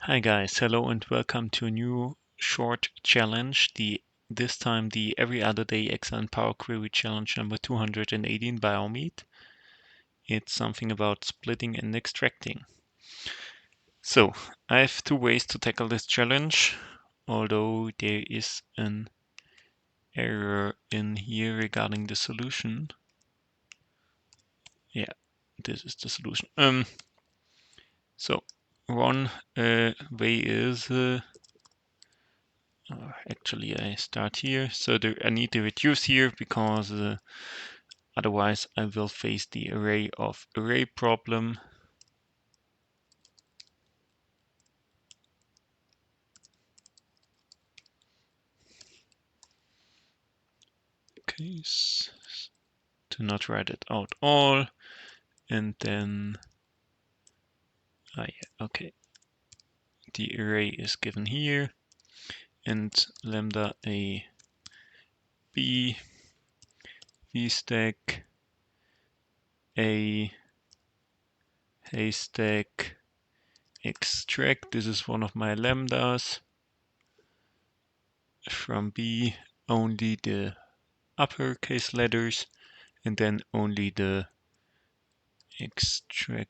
Hi guys, hello and welcome to a new short challenge. This time the every other day Excel and Power Query challenge number 218 by Omid. It's something about splitting and extracting. So I have two ways to tackle this challenge, although there is an error in here regarding the solution. Yeah, this is the solution. So one way is actually I start here, so I need to reduce here because otherwise I will face the array of array problem. Case to not write it out all, and then okay, the array is given here, and lambda a b VSTACK a HSTACK extract. This is one of my lambdas. From B only the uppercase letters, and then only the extract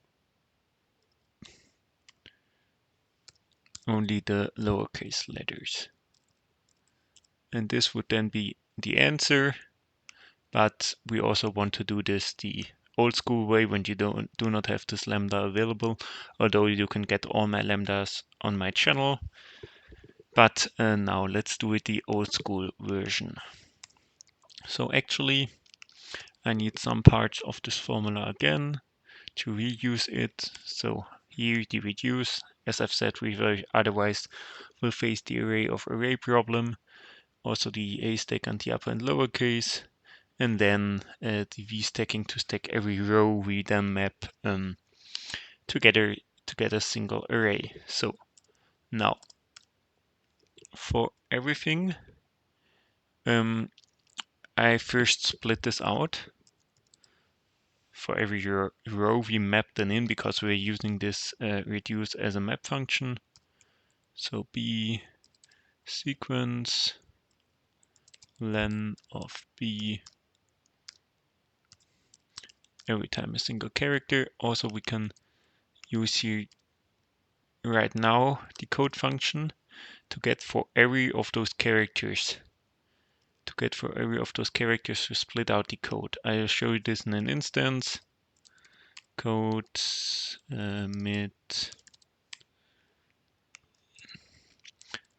only the lowercase letters. And this would then be the answer, but we also want to do this the old school way when you do not have this lambda available, although you can get all my lambdas on my channel. But now let's do it the old school version. So actually I need some parts of this formula again to reuse it. So here the reduce, as I've said, we will otherwise will face the array of array problem, also the a stack and the upper and lower case, and then the v stacking to stack every row we then map together to get a single array. So now for everything, I first split this out. For every row we map them in because we're using this reduce as a map function. So b sequence len of b every time a single character. Also we can use here right now the code function to get for every of those characters. We split out the code. I'll show you this in an instance. Code mid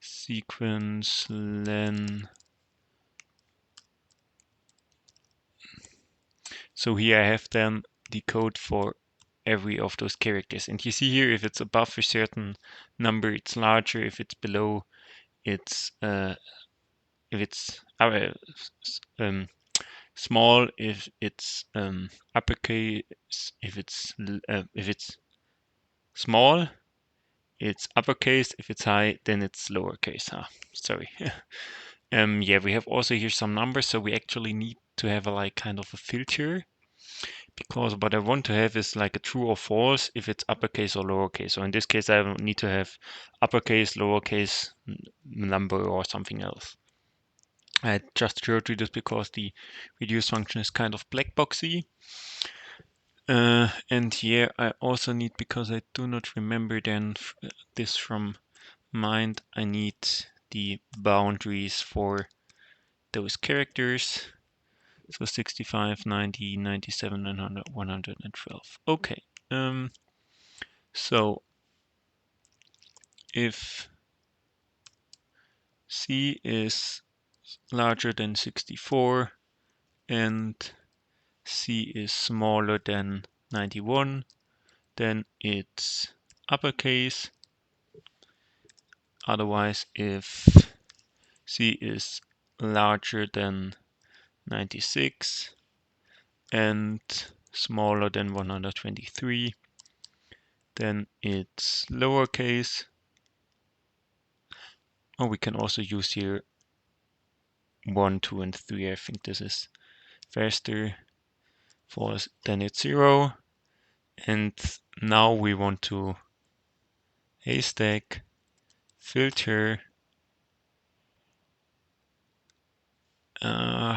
sequence len. So here I have then the code for every of those characters. And you see here, if it's above a certain number, it's larger. If it's below, it's small. If it's uppercase, if it's small, it's uppercase. If it's high, then it's lowercase. Sorry. Yeah, we have also here some numbers, so we actually need to have a like kind of a filter, because what I want to have is like a true or false if it's uppercase or lowercase. So in this case, I need to have uppercase, lowercase, number, or something else. I just showed you this because the reduce function is kind of black boxy. And here I also need, because I do not remember then this from mind, I need the boundaries for those characters. So 65, 90, 97, 100, 112. Okay. So if C is larger than 64 and C is smaller than 91, then it's uppercase. Otherwise, if C is larger than 96 and smaller than 123, then it's lowercase. Or we can also use here 1, 2, and 3. I think this is faster. False, then it's 0. And now we want to haystack filter.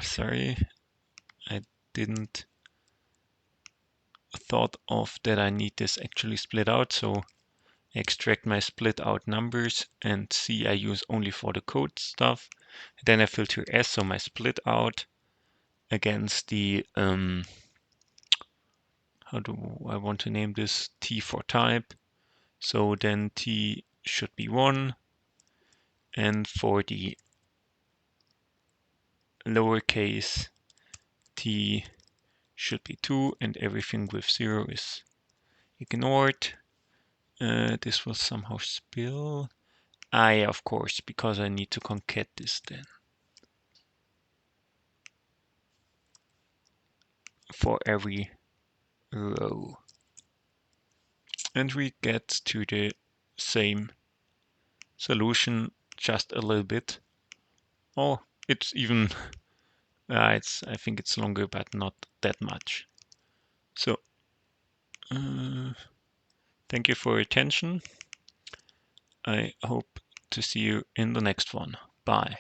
Sorry, I didn't thought of that I need this actually split out. So extract my split out numbers, and C I use only for the code stuff. Then I filter S, so my split out against the how do I want to name this? T for type. So then T should be 1, and for the lowercase t should be 2, and everything with 0 is ignored. This will somehow spill. Yeah, of course, because I need to concat this then for every row. And we get to the same solution, just a little bit. Oh, it's even, I think it's longer, but not that much. So, thank you for your attention. I hope to see you in the next one. Bye.